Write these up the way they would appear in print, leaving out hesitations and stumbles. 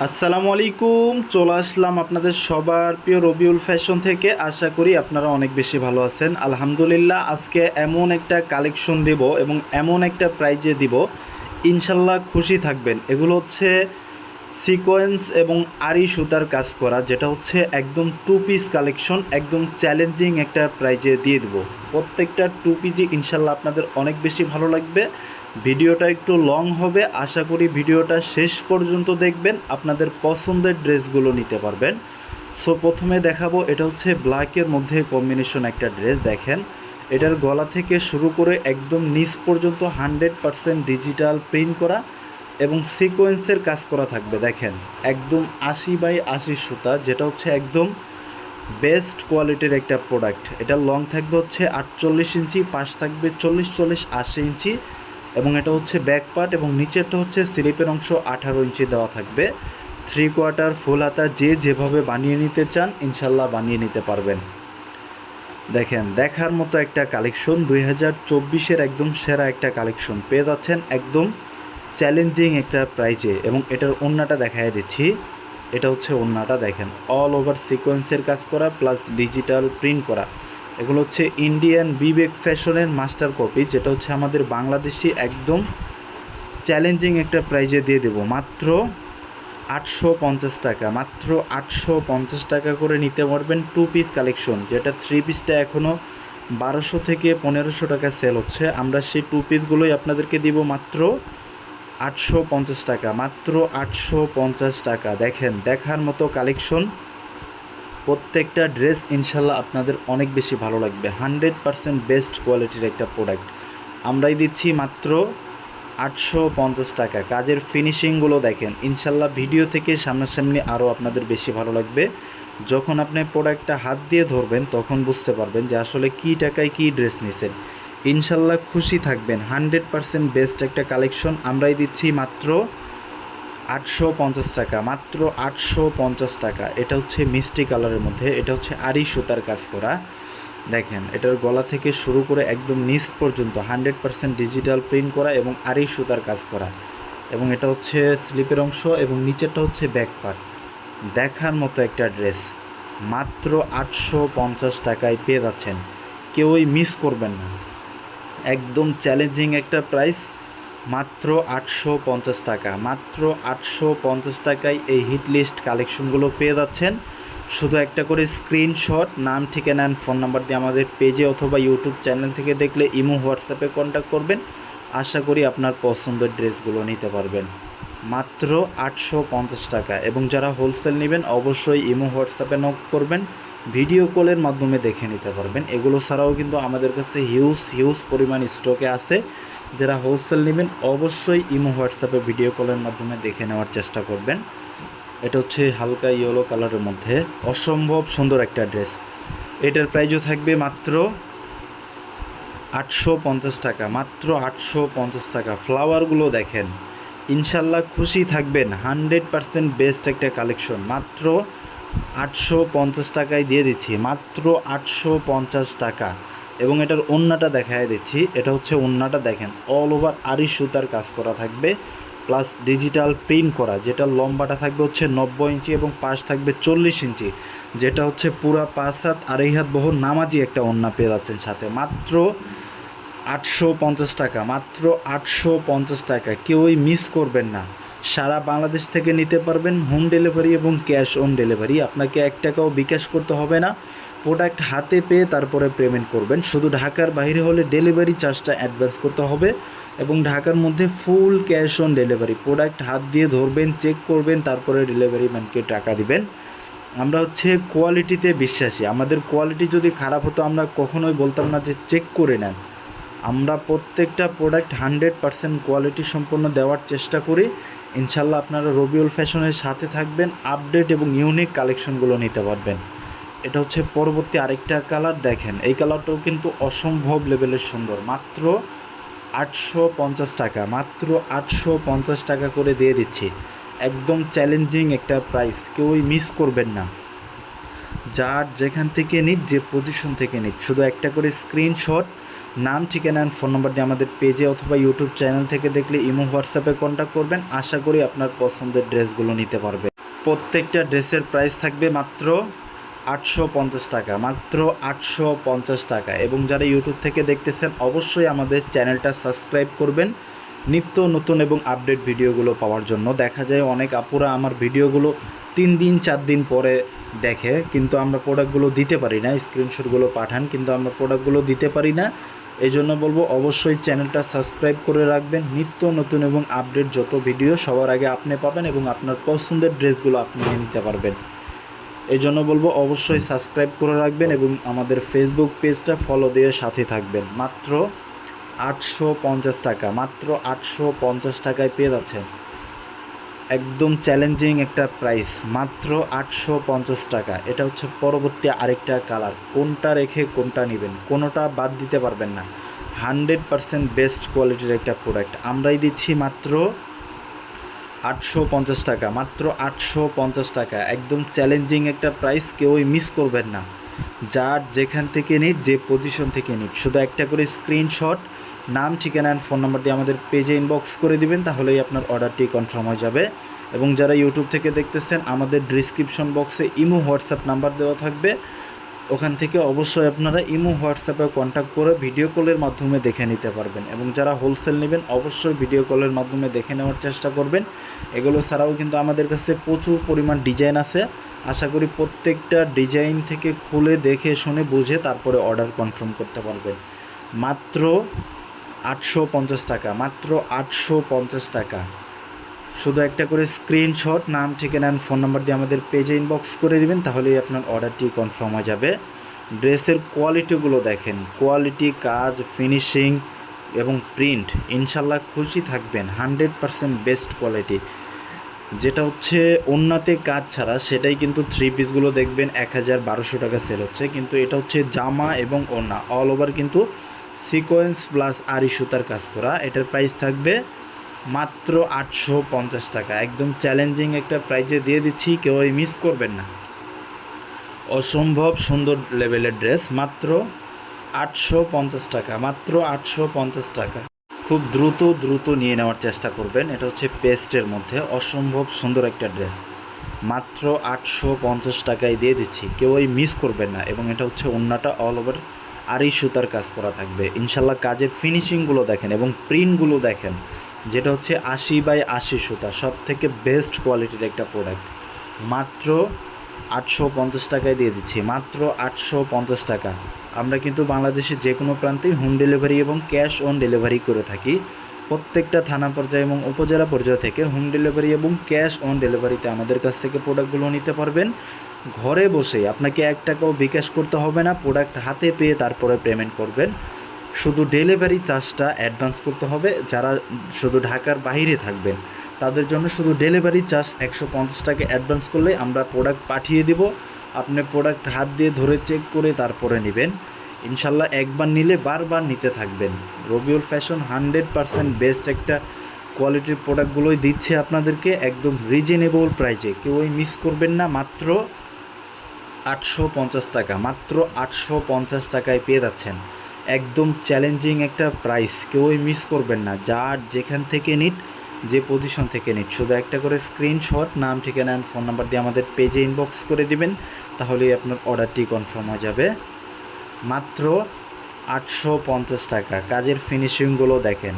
আসসালামু আলাইকুম। চলে আসলাম আপনাদের সবার প্রিয় রবিউল ফ্যাশন থেকে। আশা করি আপনারা অনেক বেশি ভালো আছেন। আলহামদুলিল্লাহ, আজকে এমন একটা কালেকশন দেব এবং এমন একটা প্রাইজে দিব, ইনশাল্লাহ খুশি থাকবেন। এগুলো হচ্ছে সিকোয়েন্স এবং আরি সুতার কাজ করা, যেটা হচ্ছে একদম টু পিস কালেকশন, একদম চ্যালেঞ্জিং একটা প্রাইজে দিয়ে দেবো। প্রত্যেকটা টু পিসই ইনশাল্লাহ আপনাদের অনেক বেশি ভালো লাগবে। ভিডিওটা একটু লং হবে, আশা করি ভিডিওটা শেষ পর্যন্ত দেখবেন, আপনাদের পছন্দের ড্রেসগুলো নিতে পারবেন। সো প্রথমে দেখাবো, এটা হচ্ছে ব্ল্যাকের মধ্যে কম্বিনেশন একটা ড্রেস। দেখেন, এটার গলা থেকে শুরু করে একদম নিচ পর্যন্ত 100% ডিজিটাল প্রিন্ট করা এবং সিকোয়েন্সের কাজ করা থাকবে। দেখেন, একদম 80/80 সুতা, যেটা হচ্ছে একদম বেস্ট কোয়ালিটির একটা প্রোডাক্ট। এটা লং থাকবে হচ্ছে 48 ইঞ্চি, পাশ থাকবে 40-40-80 ইঞ্চি এবং এটা হচ্ছে ব্যাক পার্ট এবং নিচেরটা হচ্ছে স্লিপের অংশ 18 ইঞ্চি দেওয়া থাকবে। 3/4 ফুল হাতা যে যেভাবে বানিয়ে নিতে চান ইনশাল্লাহ বানিয়ে নিতে পারবেন। দেখেন, দেখার মতো একটা কালেকশন, 2024-এর একদম সেরা একটা কালেকশন পেয়ে যাচ্ছেন একদম চ্যালেঞ্জিং একটা প্রাইজে। এবং এটার ওড়নাটা দেখাই দিচ্ছি। এটা হচ্ছে ওড়নাটা, দেখেন অল ওভার সিকোয়েন্সের কাজ করা প্লাস ডিজিটাল প্রিন্ট করা। এগুলো হচ্ছে ইন্ডিয়ান বিবেক ফ্যাশনের মাস্টার কপি, যেটা হচ্ছে আমাদের বাংলাদেশি একদম চ্যালেঞ্জিং একটা প্রাইজে দিয়ে দেবো মাত্র 850 টাকা। মাত্র 850 টাকা করে নিতে পারবেন টু পিস কালেকশন, যেটা থ্রি পিসটা এখনও 1200 থেকে 1500 টাকা সেল হচ্ছে। আমরা সেই টু পিসগুলোই আপনাদেরকে দিব মাত্র 850 টাকা। মাত্র 850 টাকা। দেখেন, দেখার মতো কালেকশন, প্রত্যেকটা ড্রেস ইনশাল্লাহ আপনাদের অনেক বেশি ভালো লাগবে। 100% বেস্ট কোয়ালিটির একটা প্রোডাক্ট আমরাই দিচ্ছি মাত্র 850 টাকা। কাজের ফিনিশিংগুলো দেখেন, ইনশাল্লাহ ভিডিও থেকে সামনাসামনি আরও আপনাদের বেশি ভালো লাগবে। যখন আপনি প্রোডাক্টটা হাত দিয়ে ধরবেন তখন বুঝতে পারবেন যে আসলে কী টাকায় কী ড্রেস নিছেন। ইনশাল্লাহ খুশি থাকবেন। 100% বেস্ট একটা কালেকশন আমরাই দিচ্ছি মাত্র 850 টাকা। মাত্র 850 টাকা। এটা হচ্ছে মিষ্টি কালারের মধ্যে, এটা হচ্ছে আরি সুতার কাজ করা। দেখেন, এটার গলা থেকে শুরু করে একদম নিচ পর্যন্ত 100% ডিজিটাল প্রিন্ট করা এবং আরি সুতার কাজ করা। এবং এটা হচ্ছে স্লিপের অংশ এবং নিচেরটা হচ্ছে ব্যাক পার্ট। দেখার মতো একটা ড্রেস, মাত্র 850 টাকায় পেয়ে যাচ্ছেন। কেউই মিস করবেন না, একদম চ্যালেঞ্জিং একটা প্রাইস। মাত্র 850 টাকা। মাত্র 850 টাকায় এই হিট লিস্ট কালেকশনগুলো পেয়ে যাচ্ছেন। শুধু একটা করে স্ক্রিনশট, নাম, ঠিকানা অ্যান্ড ফোন নাম্বার দিয়ে আমাদের পেজে অথবা ইউটিউব চ্যানেল থেকে দেখলে ইমো হোয়াটসঅ্যাপে কন্ট্যাক্ট করবেন। আশা করি আপনার পছন্দের ড্রেসগুলো নিতে পারবেন মাত্র 850 টাকা। এবং যারা হোলসেল নেবেন অবশ্যই ইমো হোয়াটসঅ্যাপে নক করবেন, ভিডিও কলের মাধ্যমে দেখে নিতে পারবেন। এগুলো ছাড়াও কিন্তু আমাদের কাছে হিউজ পরিমাণ স্টকে আছে। যারা হোলসেল নেবেন অবশ্যই ইমো হোয়াটসঅ্যাপে ভিডিও কলের মাধ্যমে দেখে নেওয়ার চেষ্টা করবেন। এটা হচ্ছে হালকা ইয়েলো কালারের মধ্যে অসম্ভব সুন্দর একটা ড্রেস। এটার প্রাইসও থাকবে মাত্র 850 টাকা। মাত্র 850 টাকা। ফ্লাওয়ারগুলো দেখেন, ইনশাল্লাহ খুশি থাকবেন। 100% বেস্ট একটা কালেকশন মাত্র 850 টাকায় দিয়ে দিচ্ছি। মাত্র 850 টাকা। এবং এটার ওড়নাটা দেখায় দিচ্ছি। এটা হচ্ছে ওড়নাটা, দেখেন অল ওভার আরি সুতার কাজ করা থাকবে প্লাস ডিজিটাল প্রিন্ট করা, যেটা লম্বাটা থাকবে হচ্ছে 90 ইঞ্চি এবং পাশ থাকবে 40 ইঞ্চি, যেটা হচ্ছে পুরা 5 হাত 2.5 হাত বহ নামাজি একটা ওড়না পেয়ে যাচ্ছেন সাথে। মাত্র 850 টাকা। মাত্র 850 টাকা। কেউই মিস করবেন না। সারা বাংলাদেশ থেকে নিতে পারবেন, হোম ডেলিভারি এবং ক্যাশ অন ডেলিভারি। আপনাকে 1 টাকাও বিকাশ করতে হবে না, প্রোডাক্ট হাতে পেয়ে তারপরে পেমেন্ট করবেন। শুধু ঢাকার বাইরে হলে ডেলিভারি চার্জটা অ্যাডভান্স করতে হবে এবং ঢাকার মধ্যে full cash on delivery. Product হাত দিয়ে ধরবেন, চেক করবেন, তারপরে ডেলিভারি ম্যানকে টাকা দিবেন। আমরা হচ্ছে কোয়ালিটিতে বিশ্বাসী। আমাদের কোয়ালিটি যদি খারাপ হতো আমরা কখনোই বলতাম না যে চেক করে নেন। আমরা প্রত্যেকটা প্রোডাক্ট 100% কোয়ালিটি সম্পন্ন দেওয়ার চেষ্টা করি। ইনশাল্লাহ আপনারা রবিউল ফ্যাশনের সাথে থাকবেন, আপডেট এবং ইউনিক কালেকশনগুলো নিতে পারবেন। এটা হচ্ছে পরবর্তী আরেকটা কালার। দেখেন, এই কালারটাও কিন্তু অসম্ভব লেভেলের সুন্দর। মাত্র 850 টাকা। মাত্র 850 টাকা করে দিয়ে দিচ্ছি। একদম চ্যালেঞ্জিং একটা প্রাইস, কেউই মিস করবেন না। যার যেখান থেকে নিট, যে পজিশন থেকে নিট, শুধু একটা করে স্ক্রিনশট, নাম, ঠিকানা অ্যান্ড ফোন নাম্বার দিয়ে আমাদের পেজে অথবা ইউটিউব চ্যানেল থেকে দেখলে ইমো হোয়াটসঅ্যাপে কন্ট্যাক্ট করবেন। আশা করি আপনার পছন্দের ড্রেসগুলো নিতে পারবেন। প্রত্যেকটা ড্রেসের প্রাইস থাকবে মাত্র 850 টাকা, মাত্র 850 টাকা। এবং যারা ইউটিউব থেকে দেখতেছেন অবশ্যই আমাদের চ্যানেলটা সাবস্ক্রাইব করবেন নিত্য নতুন এবং আপডেট ভিডিওগুলো পাওয়ার জন্য। দেখা যায় অনেক আপুরা আমার ভিডিওগুলো 3 দিন 4 দিন পরে দেখে, কিন্তু আমরা প্রোডাক্টগুলো দিতে পারি না, স্ক্রিনশটগুলো পাঠান কিন্তু আমরা প্রোডাক্টগুলো দিতে পারি না। এই জন্য বলবো অবশ্যই চ্যানেলটা সাবস্ক্রাইব করে রাখবেন, নিত্য নতুন এবং আপডেট যত ভিডিও সবার আগে আপনি পাবেন এবং আপনার পছন্দের ড্রেসগুলো আপনি নিয়ে নিতে পারবেন। এই জন্য বলবো অবশ্যই সাবস্ক্রাইব করে রাখবেন এবং আমাদের ফেসবুক পেজটা ফলো দিয়ে সাথে থাকবেন। মাত্র 850 টাকা, মাত্র 850 টাকায় পেয়ে যাচ্ছেন একদম চ্যালেঞ্জিং একটা প্রাইস, মাত্র 850 টাকা। এটা হচ্ছে পরবর্তী আরেকটা কালার, কোনটা রেখে কোনটা নেবেন, কোনোটা বাদ দিতে পারবেন না। 100% বেস্ট কোয়ালিটির একটা প্রোডাক্ট আমরাই দিচ্ছি মাত্র 850 টাকা, মাত্র 850 টাকা। একদম চ্যালেঞ্জিং একটা প্রাইস, কেউই মিস করবেন না। যার যেখান থেকে নিট, যে পজিশন থেকে নিট, শুধু একটা করে স্ক্রিনশট, নাম, ঠিকানা অ্যান্ড ফোন নাম্বার দিয়ে আমাদের পেজে ইনবক্স করে দিবেন, তাহলেই আপনার অর্ডারটি কনফার্ম হয়ে যাবে। এবং যারা ইউটিউব থেকে দেখতেছেন আমাদের ডিসক্রিপশন বক্সে ইমো হোয়াটসঅ্যাপ নাম্বার দেওয়া থাকবে, ওখান থেকে অবশ্যই আপনারা ইমো হোয়াটসঅ্যাপে কন্ট্যাক্ট করে ভিডিও কলের মাধ্যমে দেখে নিতে পারবেন। এবং যারা হোলসেল নেবেন অবশ্যই ভিডিও কলের মাধ্যমে দেখে নেওয়ার চেষ্টা করবেন। এগুলো ছাড়াও কিন্তু আমাদের কাছে প্রচুর পরিমাণ ডিজাইন আছে, আশা করি প্রত্যেকটা ডিজাইন থেকে খুলে দেখে শুনে বুঝে তারপরে অর্ডার কনফার্ম করতে পারবেন। মাত্র 850 টাকা, মাত্র 850 টাকা। শুধু একটা করে স্ক্রিনশট, নাম, ঠিকানা অ্যান্ড ফোন নাম্বার দিয়ে আমাদের পেজে ইনবক্স করে দিবেন, তাহলেই আপনার অর্ডারটি কনফার্ম হয়ে যাবে। ড্রেসের কোয়ালিটিগুলো দেখেন, কোয়ালিটি, কাজ, ফিনিশিং এবং প্রিন্ট, ইনশাল্লাহ খুশি থাকবেন। 100% বেস্ট কোয়ালিটি। যেটা হচ্ছে ওন্নাতে কাজ ছাড়া সেটাই কিন্তু থ্রি পিসগুলো দেখবেন 1200 টাকা সেল হচ্ছে, কিন্তু এটা হচ্ছে জামা এবং ওন্না অল ওভার কিন্তু সিকোয়েন্স প্লাস আরি সুতার কাজ করা। এটার প্রাইস থাকবে মাত্র 850 টাকা। একদম চ্যালেঞ্জিং একটা প্রাইজে দিয়ে দিচ্ছি, কেউই মিস করবেন না। অসম্ভব সুন্দর লেভেলের ড্রেস, মাত্র 850 টাকা, মাত্র 850 টাকা। খুব দ্রুত নিয়ে নেওয়ার চেষ্টা করবেন। এটা হচ্ছে পেস্টের মধ্যে অসম্ভব সুন্দর একটা ড্রেস, মাত্র 850 টাকায় দিয়ে দিচ্ছি, কেউই মিস করবেন না। এবং এটা হচ্ছে ওন্নাটা অল ওভার আরি সুতার কাজ করা থাকবে। ইনশাল্লাহ কাজের ফিনিশিংগুলো দেখেন এবং প্রিন্টগুলো দেখেন, যেটা হচ্ছে 80/80 সুতা, সব থেকে বেস্ট কোয়ালিটির একটা প্রোডাক্ট। মাত্র 850 টাকায় দিয়ে দিচ্ছি, মাত্র 850 টাকা। আমরা কিন্তু বাংলাদেশের যে কোনো প্রান্তেই হোম ডেলিভারি এবং ক্যাশ অন ডেলিভারি করে থাকি। প্রত্যেকটা থানা পর্যায়ে এবং উপজেলা পর্যায় থেকে হোম ডেলিভারি এবং ক্যাশ অন ডেলিভারিতে আমাদের কাছ থেকে প্রোডাক্টগুলো নিতে পারবেন। ঘরে বসে আপনাকে 1 টাকাও বিকাশ করতে হবে না, প্রোডাক্ট হাতে পেয়ে তারপরে পেমেন্ট করবেন। শুধু ডেলিভারি চার্জটা অ্যাডভান্স করতে হবে। যারা শুধু ঢাকার বাইরে থাকবেন তাদের জন্য শুধু ডেলিভারি চার্জ 150 টাকা অ্যাডভান্স করলে আমরা প্রোডাক্ট পাঠিয়ে দিব। আপনি প্রোডাক্ট হাত দিয়ে ধরে চেক করে তারপরে নেবেন। ইনশাল্লাহ একবার নিলে বারবার নিতে থাকবেন। রবিউল ফ্যাশন 100% বেস্ট একটা কোয়ালিটির প্রোডাক্টগুলোই দিচ্ছে আপনাদেরকে একদম রিজনেবল প্রাইসে, কেউই মিস করবেন না। মাত্র 850 টাকা, মাত্র 850 টাকায় পেয়ে যাচ্ছেন একদম চ্যালেঞ্জিং একটা প্রাইস, কেউই মিস করবেন না। যার যেখান থেকে নিট, যে পজিশন থেকে নিট, শুধু একটা করে স্ক্রিনশট, নাম, ঠিকানা অ্যান্ড ফোন নাম্বার দিয়ে আমাদের পেজে ইনবক্স করে দিবেন, তাহলেই আপনার অর্ডারটি কনফার্ম হয়ে যাবে। মাত্র 850 টাকা। কাজের ফিনিশিংগুলো দেখেন,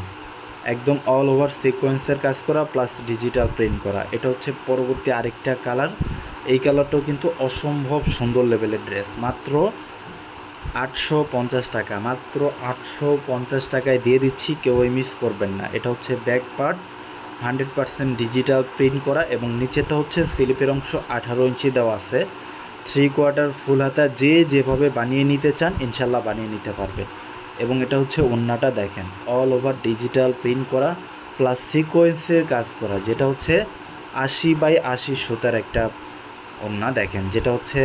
একদম অল ওভার সিকোয়েন্সের কাজ করা প্লাস ডিজিটাল প্রিন্ট করা। এটা হচ্ছে পরবর্তী আরেকটা কালার, এই কালারটাও কিন্তু অসম্ভব সুন্দর লেভেলের ড্রেস। মাত্র 850 টাকা, মাত্র 850 টাকায় দিয়ে দিচ্ছি, কেউই মিস করবেন না। এটা হচ্ছে ব্যাক পার্ট 100% ডিজিটাল প্রিন্ট করা এবং নিচেটা হচ্ছে স্লিপের অংশ 18 ইঞ্চি দেওয়া আছে। 3/4 ফুল হাতা যে যেভাবে বানিয়ে নিতে চান ইনশাল্লাহ বানিয়ে নিতে পারবেন। এবং এটা হচ্ছে ওন্নাটা দেখেন, অল ওভার ডিজিটাল প্রিন্ট করা প্লাস সিকোয়েন্সের কাজ করা, যেটা হচ্ছে 80/80 সুতার একটা ওন্না দেখেন, যেটা হচ্ছে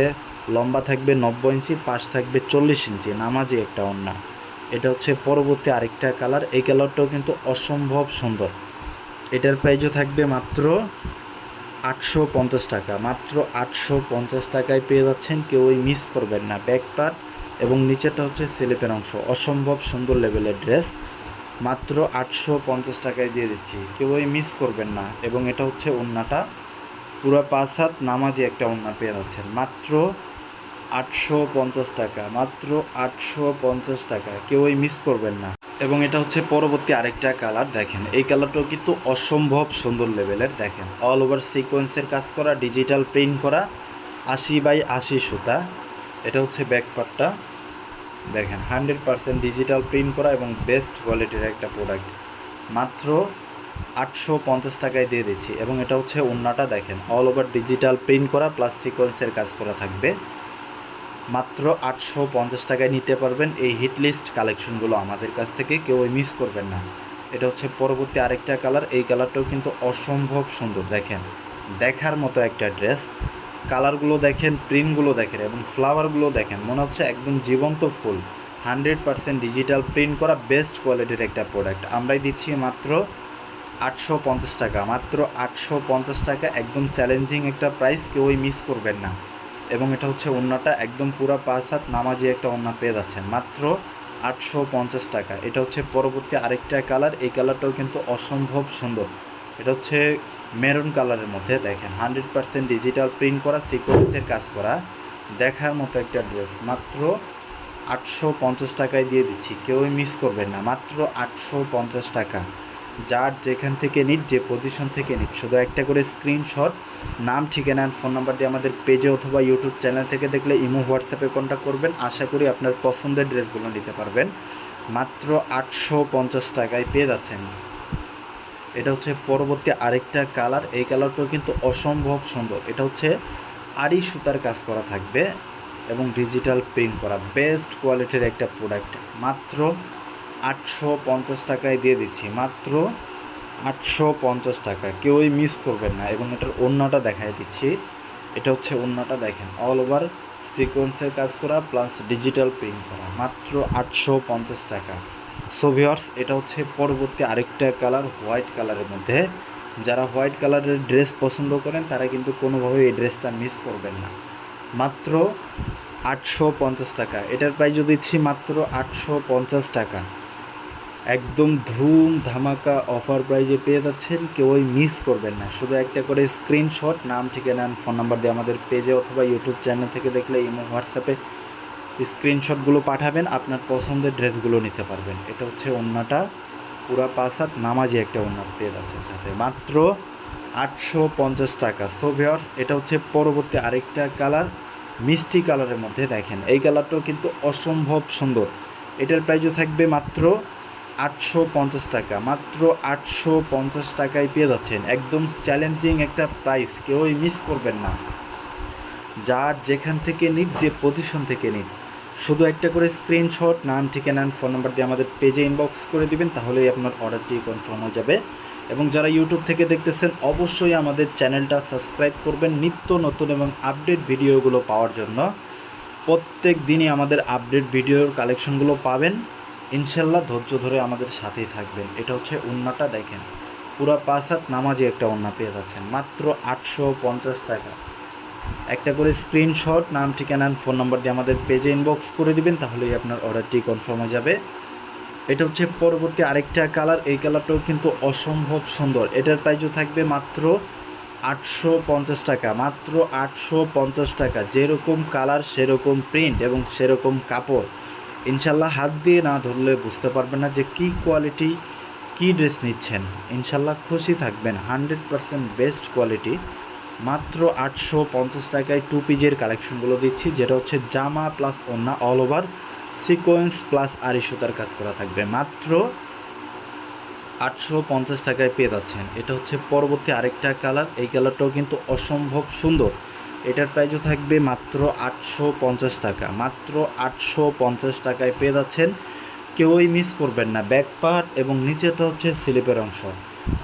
লম্বা থাকবে 90 ইঞ্চি, পাশ থাকবে 40 ইঞ্চি, নামাজি একটা ওন্না। এটা হচ্ছে পরবর্তী আরেকটা কালার, এই কালারটাও কিন্তু অসম্ভব সুন্দর। এটার প্রাইসও থাকবে মাত্র 850 টাকা, মাত্র 850 টাকায় পেয়ে যাচ্ছেন, কেউই মিস করবেন না। ব্যাক পার্ট এবং নিচেটা হচ্ছে স্লিপের অংশ, অসম্ভব সুন্দর লেভেলের ড্রেস, মাত্র 850 টাকায় দিয়ে দিচ্ছি, কেউই মিস করবেন না। এবং এটা হচ্ছে ওন্নাটা, পুরো 5 হাত নামাজি একটা ওড়না পেয়ে যাচ্ছেন মাত্র 850 টাকা, মাত্র 850 টাকা, কেউই মিস করবেন না। এবং এটা হচ্ছে পরবর্তী আরেকটা কালার, দেখেন এই কালারটাও কিন্তু অসম্ভব সুন্দর লেভেলের। দেখেন অল ওভার সিকোয়েন্সের কাজ করা, ডিজিটাল প্রিন্ট করা, 80x80 সুতা। এটা হচ্ছে ব্যাক পার্টটা, দেখেন 100% ডিজিটাল প্রিন্ট করা এবং বেস্ট কোয়ালিটির একটা প্রোডাক্ট। মাত্র 850 টাকায় দিয়ে দিচ্ছি। এবং এটা হচ্ছে ওড়নাটা, দেখেন অল ওভার ডিজিটাল প্রিন্ট করা প্লাস সিকোয়েন্সের কাজ করা থাকবে। মাত্র 850 টাকায় নিতে পারবেন এই হিট লিস্ট কালেকশনগুলো আমাদের কাছ থেকে, কেউ মিস করবেন না। এটা হচ্ছে পরবর্তী আরেকটা কালার, এই কালারটাও কিন্তু অসম্ভব সুন্দর। দেখেন দেখার মতো একটা ড্রেস, কালারগুলো দেখেন, প্রিন্টগুলো দেখেন এবং ফ্লাওয়ারগুলো দেখেন, মনে হচ্ছে একদম জীবন্ত ফুল। 100% ডিজিটাল প্রিন্ট করা বেস্ট কোয়ালিটির একটা প্রোডাক্ট আমরাই দিচ্ছি মাত্র 850 টাকা, মাত্র 850 টাকা, একদম চ্যালেঞ্জিং একটা প্রাইস, কেউই মিস করবেন না। এবং এটা হচ্ছে ওড়নাটা একদম পুরো 5 হাত নামাজি একটা ওড়না পেয়ে যাচ্ছেন মাত্র 850 টাকা। এটা হচ্ছে পরবর্তী আরেকটা কালার, এই কালারটাও কিন্তু অসম্ভব সুন্দর। এটা হচ্ছে মেরুন কালারের মধ্যে, দেখেন 100% ডিজিটাল প্রিন্ট করা, সিকোয়েন্সের কাজ করা, দেখার মতো একটা ড্রেস। মাত্র 850 টাকায় দিয়ে দিচ্ছি, কেউই মিস করবেন না। মাত্র 850 টাকা। যার যেখান থেকে নিট, যে পজিশন থেকে নিট, শুধু একটা করে স্ক্রিনশট, নাম, ঠিকানা, ফোন নাম্বার দিয়ে আমাদের পেজে অথবা ইউটিউব চ্যানেল থেকে দেখলে ইমো, হোয়াটসঅ্যাপে কন্ট্যাক্ট করবেন। আশা করি আপনার পছন্দের ড্রেসগুলো নিতে পারবেন। মাত্র 850 টাকায় পেয়ে যাচ্ছেন। এটা হচ্ছে পরবর্তী আরেকটা কালার, এই কালারটাও কিন্তু অসম্ভব সুন্দর। এটা হচ্ছে আড়ি সুতার কাজ করা থাকবে এবং ডিজিটাল প্রিন্ট করা বেস্ট কোয়ালিটির একটা প্রোডাক্ট। মাত্র 850 টাকায় দিয়ে দিচ্ছি, মাত্র 850 টাকা, কেউই মিস করবেন না। এবং এটার ওড়নাটা দেখাই দিচ্ছি, এটা হচ্ছে ওড়নাটা, দেখেন অল ওভার সিকোয়েন্সের কাজ করা প্লাস ডিজিটাল প্রিন্ট করা, মাত্র 850 টাকা। সো ভিউয়ার্স, এটা হচ্ছে পরবর্তী আরেকটা কালার, হোয়াইট কালারের মধ্যে। যারা হোয়াইট কালারের ড্রেস পছন্দ করেন তারা কিন্তু কোনোভাবেই এই ড্রেসটা মিস করবেন না। মাত্র 850 টাকা, এটার প্রাইস যদি দিচ্ছি মাত্র 850 টাকা। একদম ধুম ধামাকা অফার প্রাইজে পেয়ে যাচ্ছেন, কেউই মিস করবেন না। শুধু একটা করে স্ক্রিনশট, নাম, ঠিকানা, ফোন নাম্বার দিয়ে আমাদের পেজে অথবা ইউটিউব চ্যানেল থেকে দেখলে ইমো, হোয়াটসঅ্যাপে স্ক্রিনশটগুলো পাঠাবেন, আপনার পছন্দের ড্রেসগুলো নিতে পারবেন। এটা হচ্ছে ওড়নাটা, পুরা 5 হাত নামাজি একটা ওড়না পেয়ে যাচ্ছেন সাথে, মাত্র 850 টাকা। সো ভিউয়ার্স, এটা হচ্ছে পরবর্তী আরেকটা কালার, মিষ্টি কালারের মধ্যে। দেখেন এই কালারটাও কিন্তু অসম্ভব সুন্দর। এটার প্রাইসও থাকবে মাত্র 850 টাকা, মাত্র 850 টাকায় পেয়ে যাচ্ছেন। একদম চ্যালেঞ্জিং একটা প্রাইস, কেউই মিস করবেন না। যার যেখান থেকে নিট, যে পজিশন থেকে নিট, শুধু একটা করে স্ক্রিনশট, নাম, ঠিকানা, ফোন নাম্বার দিয়ে আমাদের পেজে ইনবক্স করে দিবেন, তাহলেই আপনার অর্ডারটি কনফার্ম হয়ে যাবে। এবং যারা ইউটিউব থেকে দেখতেছেন অবশ্যই আমাদের চ্যানেলটা সাবস্ক্রাইব করবেন নিত্য নতুন এবং আপডেট ভিডিওগুলো পাওয়ার জন্য। প্রত্যেক দিনই আমাদের আপডেট ভিডিওর কালেকশনগুলো পাবেন ইনশাল্লাহ, ধৈর্য ধরে আমাদের সাথেই থাকবেন। এটা হচ্ছে ওড়নাটা, দেখেন পুরো 5 হাত নামাজি একটা ওড়না পেয়ে যাচ্ছেন মাত্র 850 টাকা। একটা করে স্ক্রিনশট, নাম, ঠিকানা, ফোন নাম্বার দিয়ে আমাদের পেজে ইনবক্স করে দিবেন, তাহলেই আপনার অর্ডারটি কনফার্ম হয়ে যাবে। এটা হচ্ছে পরবর্তী আরেকটা কালার, এই কালারটাও কিন্তু অসম্ভব সুন্দর। এটার প্রাইসও থাকবে মাত্র 850 টাকা, মাত্র 850 টাকা। যেরকম কালার সেরকম প্রিন্ট এবং সেরকম কাপড়, ইনশাল্লাহ হাত দিয়ে না ধরলে বুঝতে পারবেন না যে কী কোয়ালিটি, কী ড্রেস নিচ্ছেন। ইনশাল্লাহ খুশি থাকবেন, 100% বেস্ট কোয়ালিটি। মাত্র 850 টাকায় 2 পিজের কালেকশনগুলো দিচ্ছি, যেটা হচ্ছে জামা প্লাস ওড়না, অল ওভার সিকোয়েন্স প্লাস আড়ি সুতার কাজ করা থাকবে। মাত্র 850 টাকায় পেয়ে যাচ্ছেন। এটা হচ্ছে পরবর্তী আরেকটা কালার, এই কালারটাও কিন্তু অসম্ভব সুন্দর। এটার প্রাইসও থাকবে মাত্র 850 টাকা, মাত্র 850 টাকায় পেয়ে যাচ্ছেন, কেউই মিস করবেন না। ব্যাক পার্ট এবং নিচেটা হচ্ছে স্লিপের অংশ।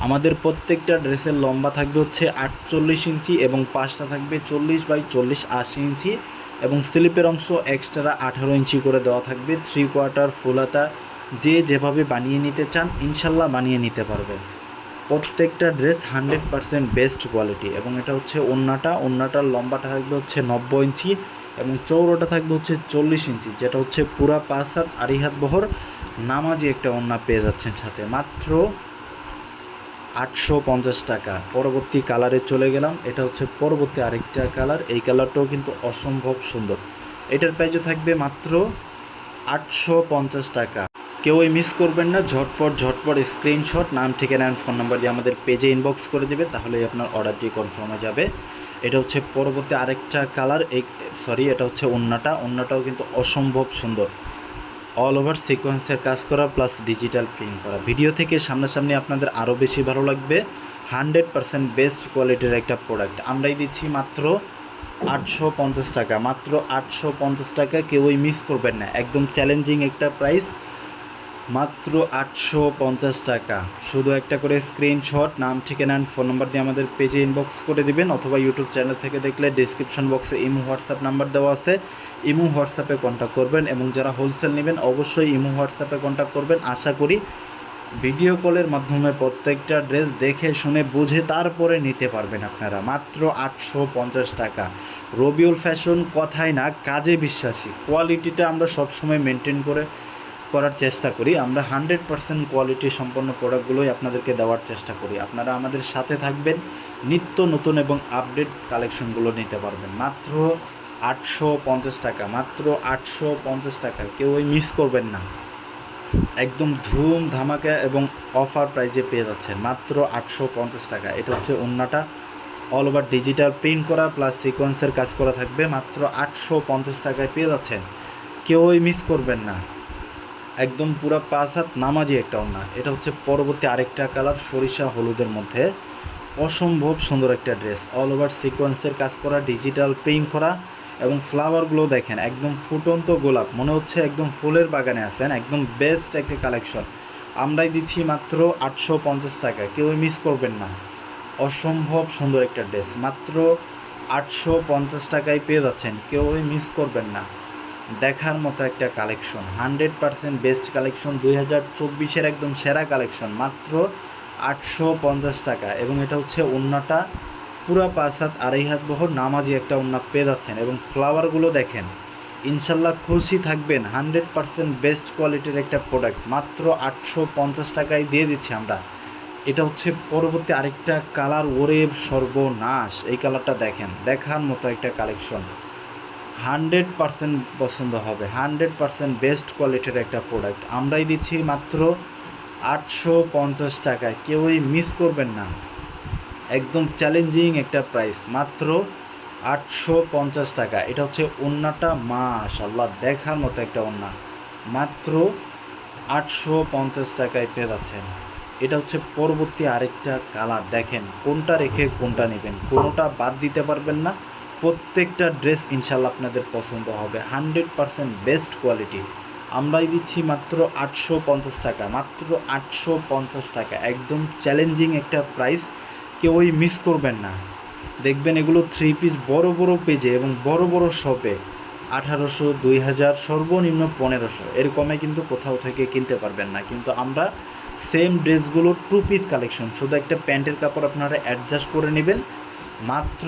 আমাদের প্রত্যেকটা ড্রেসের লম্বা থাকবে হচ্ছে 48 ইঞ্চি এবং পাশটা থাকবে 40x40 80 ইঞ্চি এবং স্লিপের অংশ এক্সট্রা 18 ইঞ্চি করে দেওয়া থাকবে। 3/4 ফুল হাতা, যে যেভাবে বানিয়ে নিতে চান ইনশাল্লাহ বানিয়ে নিতে পারবেন। প্রত্যেকটা ড্রেস 100% বেস্ট কোয়ালিটি। এবং এটা হচ্ছে ওড়নাটার লম্বাটা থাকবে হচ্ছে 90 ইঞ্চি এবং চৌড়াটা থাকবে হচ্ছে 40 ইঞ্চি, যেটা হচ্ছে পুরা 5 হাত আড়ি হাত বহর নামাজি একটা ওড়না পেয়ে যাচ্ছেন সাথে। মাত্র 850 টাকা। পরবর্তী কালারে চলে গেলাম, এটা হচ্ছে পরবর্তী আরেকটা কালার। এই কালারটাও কিন্তু অসম্ভব সুন্দর। এটার প্রাইসও থাকবে মাত্র 850 টাকা। কেউই মিস করবেন না, ঝটপট স্ক্রিনশট, নাম, ঠিকানা অ্যান্ড ফোন নাম্বার দিয়ে আমাদের পেজে ইনবক্স করে দেবে, তাহলেই আপনার অর্ডারটি কনফার্ম হয়ে যাবে। এটা হচ্ছে পরবর্তী আরেকটা কালার। এটা হচ্ছে ওন্নাটাও কিন্তু অসম্ভব সুন্দর। অল ওভার সিকোয়েন্সের কাজ করা প্লাস ডিজিটাল প্রিন্ট করা। ভিডিও থেকে সামনাসামনি আপনাদের আরও বেশি ভালো লাগবে। 100% বেস্ট কোয়ালিটির একটা প্রোডাক্ট আমরাই দিচ্ছি মাত্র 850 টাকা। মাত্র 850 টাকা, কেউই মিস করবেন না। একদম চ্যালেঞ্জিং একটা প্রাইস, মাত্র 850 টাকা। শুধু একটা করে স্ক্রিনশট, নাম, ঠিকানা অ্যান্ড ফোন নাম্বার দিয়ে আমাদের পেজে ইনবক্স করে দিবেন, অথবা ইউটিউব চ্যানেল থেকে দেখলে ডিসক্রিপশন বক্সে ইমো হোয়াটসঅ্যাপ নাম্বার দেওয়া আছে, ইমো হোয়াটসঅ্যাপে কন্ট্যাক্ট করবেন। এবং যারা হোলসেল নেবেন অবশ্যই ইমো হোয়াটসঅ্যাপে কন্ট্যাক্ট করবেন। আশা করি ভিডিও কলের মাধ্যমে প্রত্যেকটা ড্রেস দেখে শুনে বুঝে তারপরে নিতে পারবেন আপনারা। মাত্র 850 টাকা। রবিউল ফ্যাশন কথায় না, কাজে বিশ্বাসী। কোয়ালিটিটা আমরা সবসময় মেনটেন করার চেষ্টা করি। আমরা 100% কোয়ালিটি সম্পন্ন প্রোডাক্টগুলোই আপনাদেরকে দেওয়ার চেষ্টা করি। আপনারা আমাদের সাথে থাকবেন, নিত্য নতুন এবং আপডেট কালেকশনগুলো নিতে পারবেন। মাত্র 850 টাকা। মাত্র 850 টাকা, কেউই মিস করবেন না। একদম ধুম ধামাকা এবং অফার প্রাইজে পেয়ে যাচ্ছেন মাত্র 850 টাকা। এটা হচ্ছে ওন্নাটা, অল ওভার ডিজিটাল প্রিন্ট করা প্লাস সিকোয়েন্সের কাজ করা থাকবে। মাত্র 850 টাকায় পেয়ে যাচ্ছেন, কেউই মিস করবেন না। একদম পুরো 5 হাত নামাজি একটা ওন্না। এটা হচ্ছে পরবর্তী আরেকটা কালার, সরিষা হলুদের মধ্যে। অসম্ভব সুন্দর একটা ড্রেস, অল ওভার সিকোয়েন্সের কাজ করা, ডিজিটাল প্রিন্ট করা এবং ফ্লাওয়ারগুলো দেখেন একদম ফুটন্ত গোলাপ, মনে হচ্ছে একদম ফুলের বাগানে আছেন। একদম বেস্ট একটা কালেকশন আমরাই দিচ্ছি মাত্র 850 টাকা, কেউ মিস করবেন না। অসম্ভব সুন্দর একটা ড্রেস মাত্র 850 টাকায় পেয়ে যাচ্ছেন, কেউই মিস করবেন না। দেখার মতো একটা কালেকশন, 100% বেস্ট কালেকশন, 2024-এর একদম সেরা কালেকশন। মাত্র 850 টাকা। এবং এটা হচ্ছে ওন্নাটা, পুরা 5 হাত 2.5 হাত বহর নামাজি একটা ওন্না পেয়ে যাচ্ছেন। এবং ফ্লাওয়ারগুলো দেখেন, ইনশাল্লাহ খুশি থাকবেন। 100% বেস্ট কোয়ালিটির একটা প্রোডাক্ট মাত্র 850 টাকায় দিয়ে দিচ্ছি আমরা। এটা হচ্ছে পরবর্তী আরেকটা কালার, ওরে সর্বনাশ! এই কালারটা দেখেন, দেখার মতো একটা কালেকশন, 100% পছন্দ হবে। 100% বেস্ট কোয়ালিটির একটা প্রোডাক্ট আমরাই দিচ্ছি মাত্র 850 টাকায়, কেউই মিস করবেন না। একদম চ্যালেঞ্জিং একটা প্রাইস, মাত্র 850 টাকা। এটা হচ্ছে ওন্নাটা, মাশাআল্লাহ দেখার মতো একটা ওন্না, মাত্র 850 টাকায় পেয়ে যাচ্ছেন। এটা হচ্ছে পরবর্তী আরেকটা কালার, দেখেন কোনটা রেখে কোনটা নেবেন, কোনোটা বাদ দিতে পারবেন না। প্রত্যেকটা ড্রেস ইনশাল্লাহ আপনাদের পছন্দ হবে। 100% বেস্ট কোয়ালিটি আমরাই দিচ্ছি মাত্র 850 টাকা। মাত্র 850 টাকা, একদম চ্যালেঞ্জিং একটা প্রাইস, কেউই মিস করবেন না। দেখবেন এগুলো 3 পিস বড় বড় পেজে এবং বড় বড় শপে 1800, 2000, সর্বনিম্ন 1500, এর কমে কিন্তু কোথাও থেকে কিনতে পারবেন না। কিন্তু আমরা সেম ড্রেসগুলো 2 পিস কালেকশন, শুধু একটা প্যান্টের কাপড় আপনারা অ্যাডজাস্ট করে নেবেন, মাত্র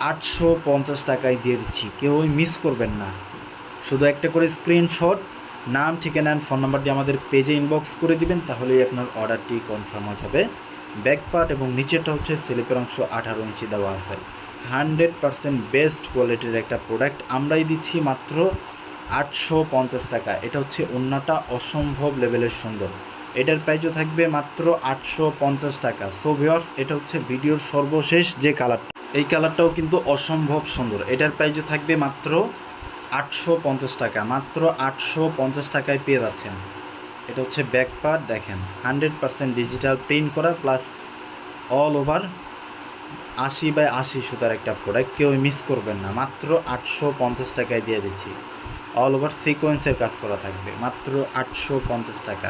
850 টাকায় দিয়ে দিচ্ছি, কেউই মিস করবেন না। শুধু একটা করে স্ক্রিনশট, নাম, ঠিকানা অ্যান্ড ফোন নাম্বার দিয়ে আমাদের পেজে ইনবক্স করে দিবেন, তাহলেই আপনার অর্ডারটি কনফার্ম হয়ে যাবে। ব্যাক পার্ট এবং নিচেটা হচ্ছে স্লিপের অংশ 18 ইঞ্চি দেওয়া আছে। 100% বেস্ট কোয়ালিটির একটা প্রোডাক্ট আমরাই দিচ্ছি মাত্র 850 টাকা। এটা হচ্ছে ওন্নাটা, অসম্ভব লেভেলের সুন্দর। এটার প্রাইসও থাকবে মাত্র 850 টাকা। সো ভিউয়ার্স, এটা হচ্ছে ভিডিওর সর্বশেষ যে কালারটা, এই কালারটাও কিন্তু অসম্ভব সুন্দর। এটার প্রাইসও থাকবে মাত্র 850 টাকা। মাত্র 850 টাকায় পেয়ে যাচ্ছেন। এটা হচ্ছে ব্যাক পার্ট, দেখেন 100% ডিজিটাল প্রিন্ট করা প্লাস অল ওভার 80/80 সুতার একটা প্রোডাক্ট, কেউ মিস করবেন না। মাত্র 850 টাকায় দিয়ে দিচ্ছি, অল ওভার সিকোয়েন্সের কাজ করা থাকবে, মাত্র 850 টাকা,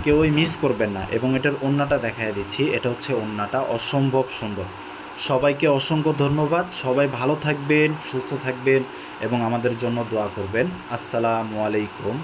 কেউই মিস করবেন না। এবং এটার ওন্নাটা দেখাই দিচ্ছি, এটা হচ্ছে ওন্নাটা, অসম্ভব সুন্দর। সবাইকে অসংখ্য ধন্যবাদ। সবাই ভালো থাকবেন, সুস্থ থাকবেন এবং আমাদের জন্য দোয়া করবেন। আসসালামু আলাইকুম।